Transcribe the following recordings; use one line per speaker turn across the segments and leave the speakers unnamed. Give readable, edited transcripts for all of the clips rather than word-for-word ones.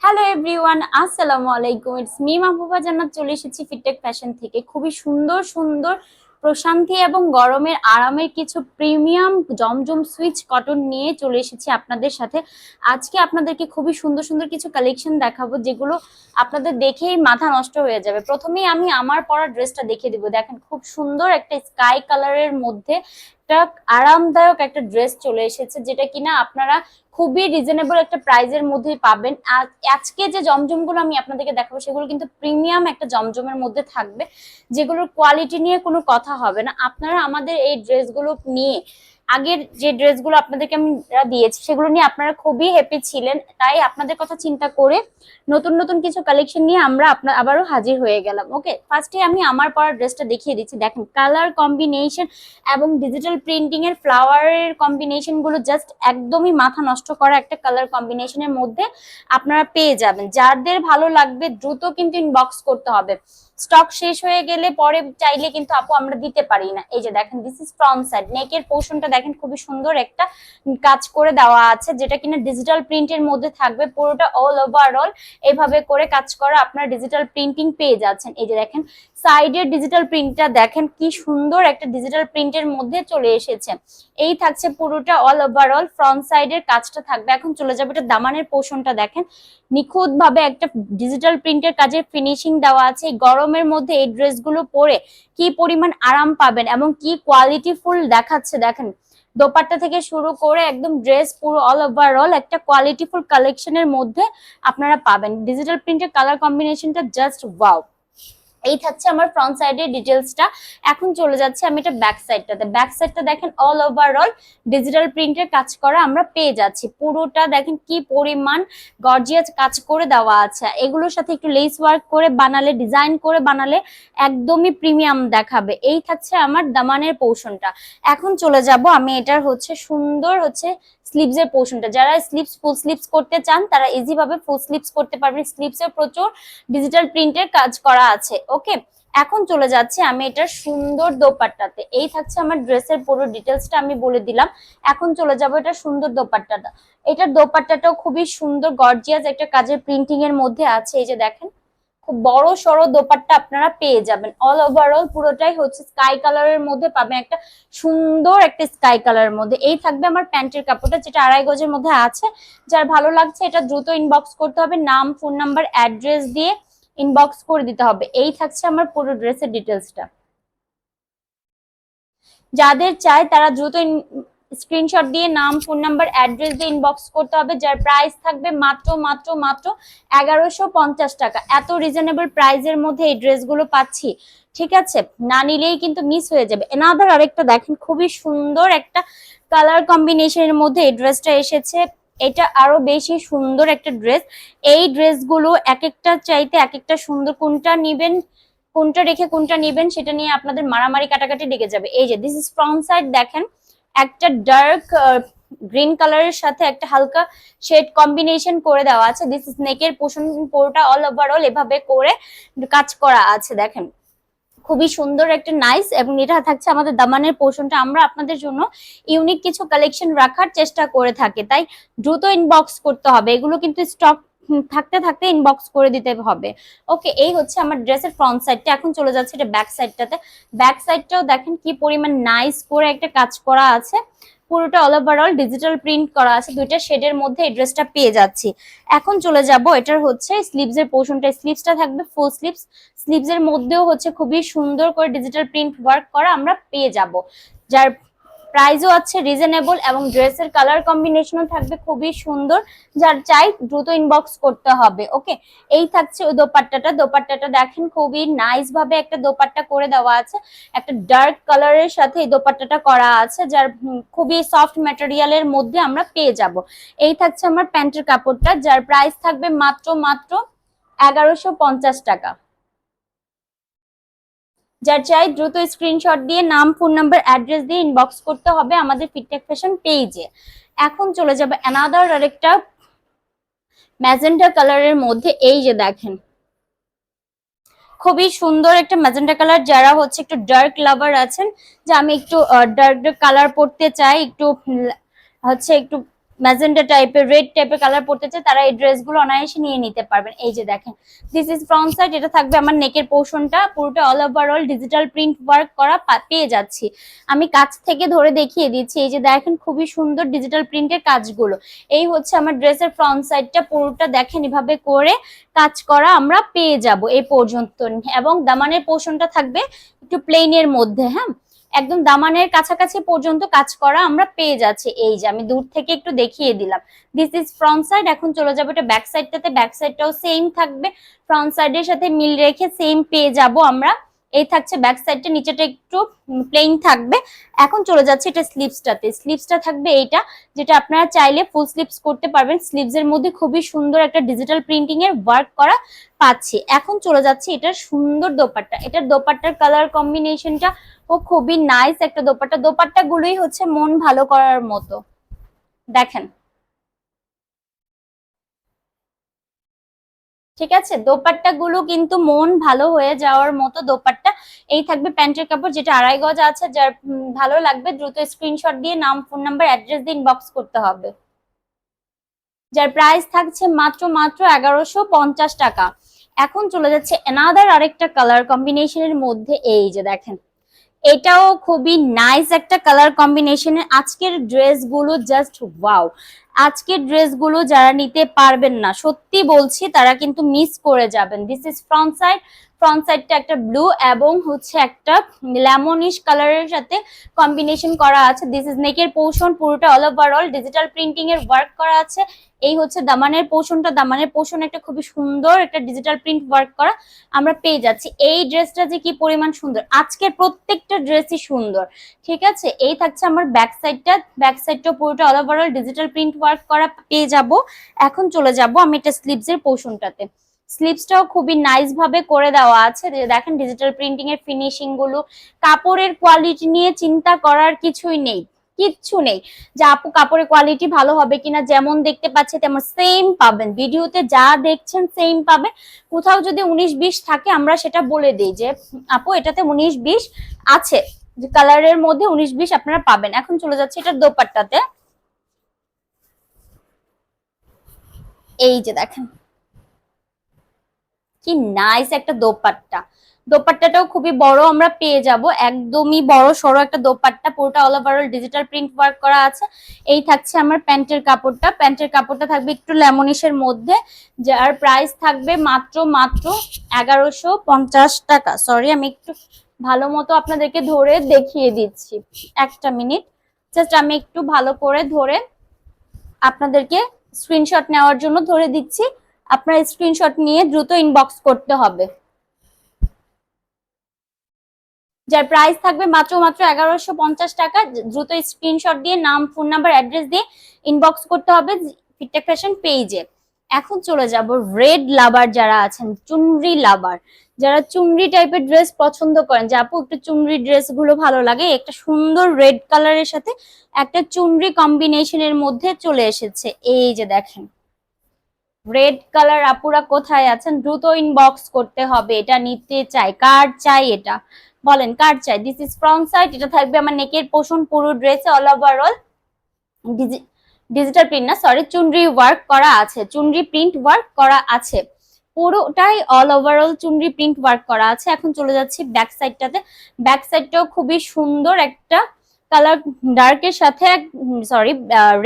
Hello everyone, আসসালামু আলাইকুম। It's me Mahbuba জান্নাত, চলে এসেছি ফিটটেক ফ্যাশন থেকে। খুবই সুন্দর সুন্দর প্রশান্তি এবং গরমের আরামের কিছু প্রিমিয়াম জমজম সুইচ কটন নিয়ে চলে এসেছি আপনাদের সাথে। আজকে আপনাদেরকে খুবই সুন্দর সুন্দর কিছু কালেকশন দেখাবো, যেগুলো আপনাদের দেখেই মাথা নষ্ট হয়ে যাবে। প্রথমেই আমি আমার পরা ড্রেসটা দেখিয়ে দিব। দেখেন, খুব সুন্দর একটা স্কাই কালারের মধ্যে একটা আরামদায়ক একটা ড্রেস চলে এসেছে, যেটা কিনা আপনারা খুবই রিজনেবল একটা প্রাইজের মধ্যেই পাবেন। আর আজকে যে জমজমগুলো আমি আপনাদেরকে দেখাবো, সেগুলো কিন্তু প্রিমিয়াম একটা জমজমের মধ্যে থাকবে, যেগুলোর কোয়ালিটি নিয়ে কোনো কথা হবে না। আপনারা আমাদের এই ড্রেসগুলো নিয়ে, আগের যে ড্রেসগুলো আপনাদেরকে আমি দিয়েছি, সেগুলো নিয়ে আপনারা খুবই হ্যাপি ছিলেন। তাই আপনাদের কথা চিন্তা করে নতুন নতুন কিছু কালেকশন নিয়ে আমরা আপনার আবারও হাজির হয়ে গেলাম। ওকে, ফার্স্টে আমি আমার পরা ড্রেসটা দেখিয়ে দিচ্ছি। দেখেন, কালার কম্বিনেশন এবং ডিজিটাল প্রিন্টিং এর ফ্লাওয়ারের কম্বিনেশন গুলো জাস্ট একদমই মাথা নষ্ট করা একটা কালার কম্বিনেশনের মধ্যে আপনারা পেয়ে যাবেন। যাদের ভালো লাগবে দ্রুত কিন্তু ইনবক্স করতে হবে। স্টক শেষ হয়ে গেলে পরে চাইলে কিন্তু আপু আমরা দিতে পারি না। এই যে দেখেন, দিস ইজ ফ্রন্ট সাইড। নেকের পোর্শনটা দেখেন, খুবই সুন্দর একটা কাজ করে দেওয়া আছে, যেটা কিনা ডিজিটাল প্রিন্টের মধ্যে থাকবে। পুরোটা অল ওভারঅল এইভাবে করে কাজ করা আপনার ডিজিটাল প্রিন্টিং পেয়ে যাচ্ছেন। এই যে দেখেন, সাইডের ডিজিটাল প্রিন্টটা দেখেন, কি সুন্দর একটা ডিজিটাল প্রিন্টের মধ্যে চলে এসেছে। এই থাকছে পুরোটা অল ওভারঅল, ফ্রন্ট সাইডের কাজটা থাকবে। এখন চলে যাবে এটা দামানের পোর্শনটা। দেখেন, নিখুঁত ভাবে একটা ডিজিটাল প্রিন্টের কাজের ফিনিশিং দেওয়া আছে। এই গরমের মধ্যে এই ড্রেসগুলো পরে কি পরিমাণ আরাম পাবেন এবং কি কোয়ালিটিফুল দেখাচ্ছে। দেখেন, দোপাট্টা থেকে শুরু করে একদম ড্রেস পুরো অল ওভারঅল একটা কোয়ালিটিফুল কালেকশনের মধ্যে আপনারা পাবেন। ডিজিটাল প্রিন্টের কালার কম্বিনেশনটা জাস্ট ওয়াও। এই থাকছে আমার ফ্রন্ট সাইডের ডিটেলসটা। এখন চলে যাচ্ছে আমি এটা ব্যাক সাইডটাতে। ব্যাক সাইডটা দেখেন, অল ওভারঅল ডিজিটাল প্রিন্টের কাজ করা আমরা পেয়ে যাচ্ছি। পুরোটা দেখেন কি পরিমাণ গর্জিয়াস কাজ করে দেওয়া আছে। এগুলোর সাথে একটু লেস ওয়ার্ক করে বানালে, ডিজাইন করে বানালে একদমই প্রিমিয়াম দেখাবে। এই থাকছে আমার দামানের পোর্শনটা। এখন চলে যাব আমি এটার সুন্দর স্লিভস এর পোর্শনটা। যারা ফুল স্লিভস করতে চান, তারা ইজি ভাবে ফুল স্লিভস করতে পারবেন। স্লিভস এর প্রচুর ডিজিটাল প্রিন্টের কাজ করা আছে। ওকে, এখন চলে যাচ্ছে আমি এটার সুন্দর দোপাট্টাতে। এই থাকছে আমার ড্রেসের পুরো ডিটেলসটা আমি বলে দিলাম। এখন চলে যাব এটা সুন্দর দোপাট্টাটা। এটার দোপাট্টাটাও খুবই সুন্দর গর্জিয়াস একটা কাজের প্রিন্টিং এর মধ্যে আছে। এই যে দেখেন, খুব বড় সড়ো দোপাট্টা আপনারা পেয়ে যাবেন। অল ওভারঅল পুরোটাই স্কাই কালারের মধ্যে পাবেন, একটা সুন্দর একটা স্কাই কালারের মধ্যে। এই থাকবে আমার প্যান্টের কাপড়টা, যেটা 2.5 গজের মধ্যে আছে। যার ভালো লাগছে এটা দ্রুত ইনবক্স করতে হবে, নাম, ফোন নাম্বার, অ্যাড্রেস দিয়ে ইনবক্স করে দিতে হবে। এই থাকছে আমার পুরো ড্রেসের ডিটেলসটা। যাদের চায় তারা দ্রুত স্ক্রিনশট দিয়ে নাম, ফোন নাম্বার, অ্যাড্রেস দিয়ে ইনবক্স করতে হবে। যার প্রাইস থাকবে মাত্র মাত্র মাত্র 1150 টাকা। এত রিজনেবল প্রাইসের মধ্যে এই ড্রেসগুলো পাচ্ছি, ঠিক আছে? না নিলেই কিন্তু মিস হয়ে যাবে। এনাদার আরেকটা দেখেন, খুবই সুন্দর একটা কালার কম্বিনেশনের মধ্যে এই ড্রেসটা এসেছে। এটা আরো বেশি সুন্দর একটা ড্রেস। এই ড্রেসগুলো এক একটা চাইতে এক একটা সুন্দর। কোনটা নিবেন, কোনটা রেখে কোনটা নিবেন, সেটা নিয়ে আপনাদের মারামারি কাটাকাটি লেগে যাবে। এই যে দিস ইজ ফ্রন্ট সাইড। দেখেন, একটা ডার্ক গ্রিন কালারের সাথে একটা হালকা শেড কম্বিনেশন করে দেওয়া আছে। দিস ইজ নেকের পোর্শন, পুরোটা অল ওভারঅল এভাবে করে কাজ করা আছে। দেখেন, খুবই সুন্দর একটা নাইস। এবং এটা থাকছে আমাদের দামানের পোর্শনটা। আমরা আপনাদের জন্য ইউনিক কিছু কালেকশন রাখার চেষ্টা করে থাকি, তাই দ্রুত ইনবক্স করতে হবে। এগুলো কিন্তু স্টক থাকতে থাকতে ইনবক্স করে দিতে হবে। ওকে, এই হচ্ছে আমার ড্রেসের ফ্রন্ট সাইডটা। এখন চলে যাচ্ছে এটা ব্যাক সাইডটাতে। ব্যাক সাইডটাও দেখেন কি পরিমাণ নাইস করে একটা কাজ করা আছে। পুরোটা অল ওভারঅল ডিজিটাল প্রিন্ট করা আছে। দুইটা শেডের মধ্যে এই ড্রেসটা পেয়ে যাচ্ছি। এখন চলে যাব এটার স্লিভস এর পোর্শনটা। স্লিভসটা থাকবে ফুল স্লিভস। স্লিভস এর মধ্যেও খুবই সুন্দর করে ডিজিটাল প্রিন্ট ওয়ার্ক করা আমরা পেয়ে যাব। যার প্রাইসও আছে রিজনেবল এবং ড্রেসের কালার কম্বিনেশনও থাকবে খুবই সুন্দর। যার চাই দ্রুত ইনবক্স করতে হবে। ওকে, এই থাকছে ওই দোপাট্টাটা। দোপাট্টাটা দেখেন, খুবই নাইস ভাবে একটা দোপাট্টা করে দেওয়া আছে। একটা ডার্ক কালারের সাথে এই দোপাট্টাটা করা আছে, যার খুবই সফট ম্যাটেরিয়ালের মধ্যে আমরা পেয়ে যাব। এই থাকছে আমার প্যান্টের কাপড়টা, যার প্রাইস থাকবে মাত্র মাত্র 1150 টাকা। যার চাই দ্রুত স্ক্রিনশট দিয়ে নাম, ফোন নাম্বার, অ্যাড্রেস দিয়ে ইনবক্স করতে হবে আমাদের ফিটটেক ফ্যাশন পেজে। এখন চলে যাবে অ্যানাদার আরেকটা ম্যাজেন্টা কালারের মধ্যে। এই যে দেখেন, খুবই সুন্দর একটা ম্যাজেন্টা কালার। যারা একটু ডার্ক লাভার আছেন, যে আমি একটু ডার্ক কালার পড়তে চাই, একটু একটু ম্যাজেন্টা টাইপের, রেড টাইপের কালার পড়তে চায় তারা এই ড্রেসগুলো অনায়াসে নিয়ে নিতে পারবেন। এই যে দেখেন, দিস ইজ ফ্রন্ট সাইড। এটা থাকবে আমার নেকের পোর্শনটা পুরোটা all overall digital print work করা পেয়ে যাচ্ছি। আমি কাছ থেকে ধরে দেখিয়ে দিচ্ছি। এই যে দেখেন, খুবই সুন্দর ডিজিটাল প্রিন্টের কাজগুলো। এই হচ্ছে আমার ড্রেসের ফ্রন্ট সাইডটা, পুরোটা দেখেন এভাবে করে কাজ করা আমরা পেয়ে যাব এই পর্যন্ত। এবং দামানের পোর্শনটা থাকবে একটু প্লেনের মধ্যে, হ্যাঁ, একদম দামানের কাছাকাছি পর্যন্ত কাজ করা আমরা পেয়ে যাচ্ছি। এই যে আমি দূর থেকে একটু দেখিয়ে দিলাম। This is front side. এখন চলে যাবো এটা ব্যাক সাইডটাতে। ব্যাক সাইডটাও সেম থাকবে, ফ্রন্ট সাইডের সাথে মিল রেখে সেম পেয়ে যাব আমরা। এই থাকছে ব্যাক সাইডটা, নিচেটা একটু প্লেন থাকবে। এখন চলে যাচ্ছে এটা স্লিভসটাতে। স্লিভসটা থাকবে এইটা, যেটা আপনারা চাইলে ফুল স্লিভস করতে পারবেন। স্লিভস এর মধ্যে খুবই সুন্দর একটা ডিজিটাল প্রিন্টিং এর ওয়ার্ক করা পাচ্ছি। এখন চলে যাচ্ছে এটার সুন্দর দোপাট্টা। এটার দোপাট্টার কালার কম্বিনেশনটা ও খুবই নাইস একটা দোপাট্টা। দোপাট্টা গুলোই হচ্ছে মন ভালো করার মতো, দেখেন, ঠিক আছে। দোপাট্টা গুলো কিন্তু মন ভালো হয়ে যাওয়ার মতো দোপাট্টা। এই থাকবে প্যান্টের কাপড়, যেটা 2.5 গজ আছে। যার ভালো লাগবে দ্রুত স্ক্রিনশট দিয়ে নাম, ফোন নাম্বার, অ্যাড্রেস দিয়ে ইনবক্স করতে হবে। যার প্রাইস থাকছে মাত্র মাত্র 1150 টাকা। এখন চলে যাচ্ছে এনাদার আরেকটা কালার কম্বিনেশনের মধ্যে। এই যে দেখেন, এটাও খুবই নাইস একটা কালার কম্বিনেশনের। আজকের ড্রেসগুলো জাস্ট ওয়াও। আজকের ড্রেসগুলো যারা নিতে পারবেন না, সত্যি বলছি, তারা কিন্তু মিস করে যাবেন। This is front side. Front সাইডটা একটা ব্লু এবং হচ্ছে একটা লেমনিশ কালারের সাথে কম্বিনেশন করা আছে। দিস ইজ নেকের পোর্শন, পুরোটা অল ওভারঅল ডিজিটাল প্রিন্টিং এর ওয়ার্ক করা আছে। এই হচ্ছে দামানের পোর্শনটা। দামানের পোর্শন একটা খুবই সুন্দর একটা ডিজিটাল প্রিন্ট ওয়ার্ক করা আমরা পেয়ে যাচ্ছি। এই ড্রেসটা যে কি পরিমাণ সুন্দর, আজকের প্রত্যেকটা ড্রেসই সুন্দর, ঠিক আছে। এই থাকছে আমার ব্যাক সাইডটা। ব্যাক সাইডটা পুরোটা all overall digital print work করা পেয়ে যাব। এখন চলে যাব আমি এটা স্লিভস এর পোর্শনটাতে। স্লিভসটাও খুবই নাইস ভাবে করে দেওয়া আছে। দেখেন ডিজিটাল প্রিন্টিং এর ফিনিশিং গুলো, কাপড়ের কোয়ালিটি নিয়ে চিন্তা করার কিছুই নেই, কিচ্ছু নেই যে আপু কাপড়ের কোয়ালিটি ভালো হবে কিনা। যেমন দেখতে পাচ্ছে তেমন সেম পাবেন, ভিডিওতে যা দেখছেন সেম পাবে। কোথাও যদি 19-20 থাকে আমরা সেটা বলে দিই যে আপু এটাতে 19-20 আছে, যে কালারের মধ্যে 19-20 আপনারা পাবেন। এখন চলে যাচ্ছে এটা দোপাট্টাতে। এই যে দেখেন কি নাইস একটা দোপাট্টা। দোপাট্টাটাও খুবই বড় আমরা পেয়ে যাব, একদমই বড় সড়ো একটা দোপাট্টা, পুরোটা all overall digital print work করা আছে। এই থাকছে আমার প্যান্টের কাপড়টা। প্যান্টের কাপড়টা থাকবে একটু লেমনিশের মধ্যে, যার প্রাইস থাকবে মাত্র মাত্র 1150 টাকা। সরি, আমি একটু ভালো মতো আপনাদেরকে ধরে দেখিয়ে দিচ্ছি, একটা মিনিট। জাস্ট আমি একটু ভালো করে ধরে আপনাদেরকে স্ক্রিনশট নেওয়ার জন্য ধরে দিচ্ছি। আপনার স্ক্রিনশট নিয়ে দ্রুত ইনবক্স করতে হবে। যার প্রাইস থাকবে মাত্র মাত্র 1150 টাকা। দ্রুত স্ক্রিনশট দিয়ে নাম, ফোন নাম্বার, অ্যাড্রেস দিয়ে ইনবক্স করতে হবে ফিটটেক ফ্যাশন পেজে। এখন চলে যাব রেড লাভার যারা আছেন, চুনরি লাভার, যারা চুনরি টাইপের ড্রেস পছন্দ করেন, যে আপু একটু চুনরি ড্রেস গুলো ভালো লাগে, একটা সুন্দর রেড কালারের সাথে একটা চুনরি কম্বিনেশনের মধ্যে চলে এসেছে। এই যে দেখেন, রেড কালার আপুরা কোথায় আছেন, দ্রুত ইনবক্স করতে হবে। এটা নিতে চাই, কার চাই, এটা বলেন কার চাই। This is front side. এটা থাকবে আমার নেকের পোর্শন, পুরো ড্রেসে অল ওভারঅল ডিজিটাল প্রিন্ট না, সরি, চুনরি ওয়ার্ক করা আছে, চুনরি প্রিন্ট ওয়ার্ক করা আছে, পুরোটাই অল ওভারঅল চুনরি প্রিন্ট ওয়ার্ক করা আছে। এখন চলে যাচ্ছি ব্যাক সাইডটাতে। ব্যাক সাইডটাও খুবই সুন্দর একটা কালার, ডার্কের সাথে, সরি,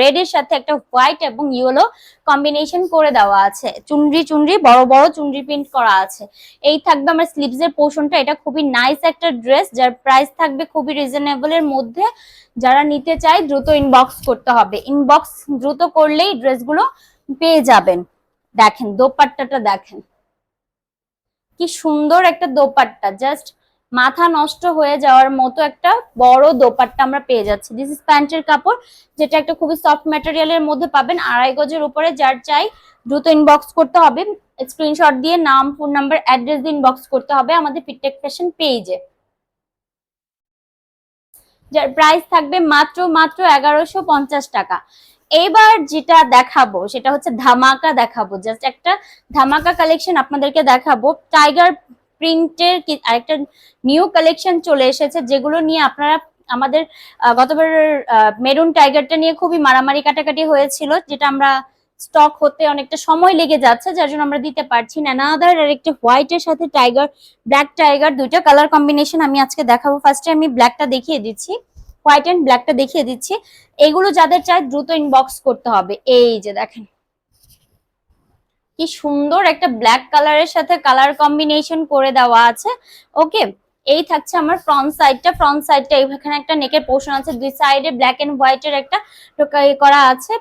রেড এর সাথে একটা হোয়াইট এবং ইয়েলো কম্বিনেশন করে দেওয়া আছে। চুনরি চুনরি বড় বড় চুনরি প্রিন্ট করা আছে। এই থাকবে আমার স্লিভস এর পোর্শনটা। এটা খুবই নাইস একটা ড্রেস, যার প্রাইস থাকবে খুবই রিজনেবল এর মধ্যে। যারা নিতে চাই দ্রুত ইনবক্স করতে হবে। ইনবক্স দ্রুত করলেই ড্রেসগুলো পেয়ে যাবেন। দেখেন দোপাট্টাটা, দেখেন কি সুন্দর একটা দোপাট্টা, জাস্ট মাথা নষ্ট হয়ে যাওয়ার মতো একটা বড় দোপাট্টা আমরা পেয়ে যাচ্ছি। দিস ইজ প্যান্টের কাপড়, যেটা একটা খুবই সফট ম্যাটেরিয়ালের মধ্যে পাবেন। 2.5 গজের উপরে, যার চাই দ্রুত ইনবক্স করতে হবে। স্ক্রিনশট দিয়ে নাম, ফোন নাম্বার, অ্যাড্রেস দিয়ে ইনবক্স করতে হবে আমাদের ফিটটেক ফ্যাশন পেজে। যার প্রাইস থাকবে মাত্র মাত্র 1150 টাকা। এবার যেটা দেখাবো সেটা হচ্ছে ধামাকা দেখাবো, জাস্ট একটা ধামাকা কালেকশন আপনাদেরকে দেখাবো। টাইগার প্রিন্টের আরেকটা নিউ কালেকশন চলে এসেছে, যেগুলো নিয়ে আপনারা আমাদের গতবার মেরুন টাইগারটা নিয়ে খুবই মারামারি কাটাকাটি হয়েছিল, যেটা আমরা স্টক হতে অনেকটা সময় লেগে যাচ্ছে, যার জন্য আমরা দিতে পারছি না। নাদার আর একটা হোয়াইট এর সাথে টাইগার, ব্ল্যাক টাইগার, দুইটা কালার কম্বিনেশন আমি আজকে দেখাবো। ফার্স্টে আমি ব্ল্যাকটা দেখিয়ে দিচ্ছি, হোয়াইট এন্ড ব্ল্যাকটা দেখিয়ে দিচ্ছি। এগুলো যাদের চাই দ্রুত ইনবক্স করতে হবে। এই যে দেখেন কি সুন্দর একটা ব্ল্যাক কালারের সাথে কালার কম্বিনেশন করে দেওয়া আছে। ওকে, এই থাকছে আমার ফ্রন্ট সাইডটা এখানে একটা নেকের পোর্শন আছে, দুই সাইডে ব্ল্যাক এন্ড হোয়াইট এর একটা করা আছে,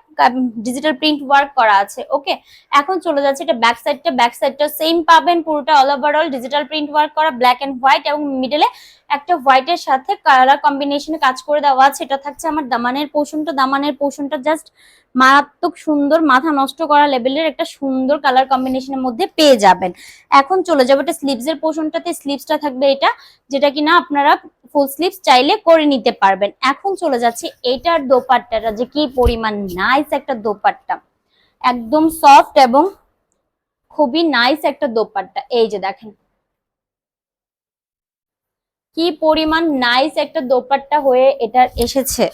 ডিজিটাল প্রিন্ট ওয়ার্ক করা আছে। ওকে, এখন চলে যাচ্ছে এটা ব্যাক সাইডটা সেম পাবেন, পুরোটা all overall digital print work করা, ব্ল্যাক এন্ড হোয়াইট, এবং মিডলে একটা হোয়াইট এর সাথে কালার কম্বিনেশনে কাজ করে দেওয়া আছে। এটা থাকছে আমার দামানের পোর্শনটা জাস্ট মারাত্মক সুন্দর, মাথা নষ্ট করা লেভেলের একটা সুন্দর কালার কম্বিনেশনের মধ্যে পেয়ে যাবেন। এখন চলে যাবো এটা স্লিভস এর পোর্শনটাতে। স্লিভসটা থাকবে এটা, যেটা কিনা আপনারা ফুল স্লিভস চাইলে করে নিতে পারবেন। এখন চলে যাচ্ছে এটার দোপাট্টাটা, যে কি পরিমাণ নাইস একটা দোপাট্টা, একদম সফট এবং খুবই নাইস একটা দোপাট্টা। এই যে দেখেন কি পরিমাণ নাইস একটা দোপাট্টা হয়ে এটা এসেছে।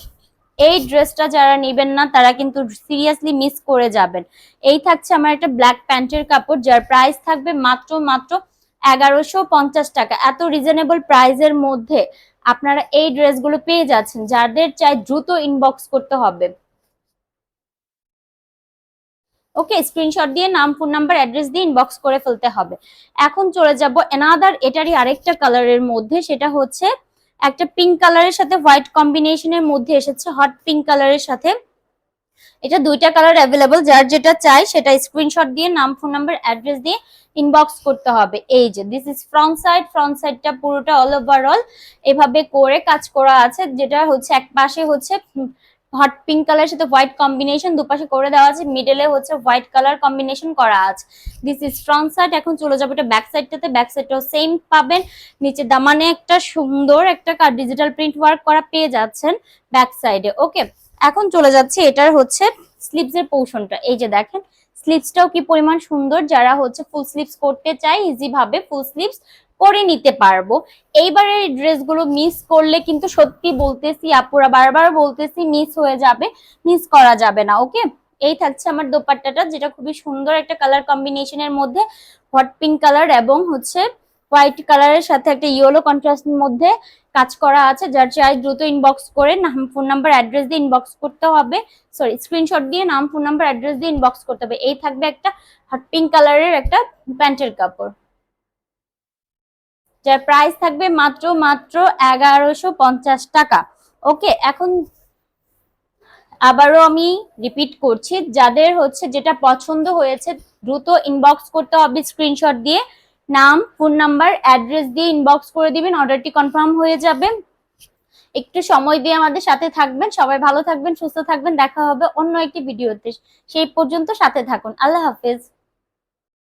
এই ড্রেসটা যারা নেবেন না তারা কিন্তু সিরিয়াসলি মিস করে যাবেন। এই থাকছে আমার একটা ব্ল্যাক প্যান্টের কাপড়, যার প্রাইস থাকবে মাত্র 1150 টাকা। এত রিজনেবল প্রাইসের মধ্যে আপনারা এই ড্রেসগুলো পেয়ে যাচ্ছেন। যাদের চাই দ্রুত ইনবক্স করতে হবে। ওকে, স্ক্রিনশট দিয়ে নাম, ফোন নাম্বার, অ্যাড্রেস দিয়ে ইনবক্স করে ফেলতে হবে। এখন চলে যাব এনাদার এটারই আরেকটা কালারের মধ্যে, সেটা হচ্ছে একটা পিঙ্ক কালারের সাথে হোয়াইট কম্বিনেশনের মধ্যে এসেছে, হট পিঙ্ক কালারের সাথে। এটা দুইটা কালার অ্যাভেলেবল, যার যেটা চাই সেটা স্ক্রিনশট দিয়ে নাম, ফোন নাম্বার, অ্যাড্রেস দিয়ে ইনবক্স করতে হবে। এই যে দিস ইজ ফ্রন্ট সাইডটা পুরোটা অল ওভারঅল এভাবে করে কাজ করা আছে, যেটা হচ্ছে এক পাশে হচ্ছে হট পিঙ্ক কালারের সাথে হোয়াইট কম্বিনেশন, দুপাশে করে দেওয়া আছে, মিডলে হচ্ছে হোয়াইট কালার কম্বিনেশন করা আছে। This is front side. এখন চলে যাবো এটা ব্যাক সাইডটাও সেম পাবেন, নিচে দামানে একটা সুন্দর একটা ডিজিটাল প্রিন্ট ওয়ার্ক করা পেয়ে যাচ্ছেন ব্যাক সাইডে। ওকে, এখন চলে যাচ্ছে এটার হচ্ছে স্লিভস এর পোর্শনটা। এই যে দেখেন স্লিভসটাও কি পরিমাণ সুন্দর, যারা হচ্ছে ফুল স্লিভস করতে চাই ইজি ভাবে ফুল স্লিভস করে নিতে পারবো। এইবারের এই ড্রেসগুলো মিস করলে কিন্তু সত্যি বলতেছি আপুরা, বারবার বলতেছি, মিস হয়ে যাবে, মিস করা যাবে না। ওকে, এই থাকছে আমার দোপাট্টাটা, যেটা খুবই সুন্দর একটা কালার কম্বিনেশনের মধ্যে হট পিঙ্ক কালার এবং হচ্ছে হোয়াইট কালারের সাথে একটা ইয়েলো কন্ট্রাস্টের মধ্যে কাজ করা আছে। যার চাই দ্রুত ইনবক্স করে নাম, ফোন নাম্বার, অ্যাড্রেস দিয়ে ইনবক্স করতে হবে। সরি, স্ক্রিনশট দিয়ে নাম, ফোন নাম্বার, অ্যাড্রেস দিয়ে ইনবক্স করতে হবে। এই থাকবে একটা হট পিঙ্ক কালারের একটা প্যান্টের কাপড়, যার প্রাইস থাকবে মাত্র 1150 টাকা। ওকে, এখন আবারও আমি রিপিট করছি, যাদের হচ্ছে যেটা পছন্দ হয়েছে দ্রুত ইনবক্স করতে হবে স্ক্রিনশট দিয়ে, নাম, ফোন নাম্বার, অ্যাড্রেস দিয়ে ইনবক্স করে দিবেন, অর্ডারটি কনফার্ম হয়ে যাবে। একটু সময় দিয়ে আমাদের সাথে থাকবেন। সবাই ভালো থাকবেন, সুস্থ থাকবেন। দেখা হবে অন্য একটি ভিডিওতে, সেই পর্যন্ত সাথে থাকুন। আল্লাহ হাফেজ।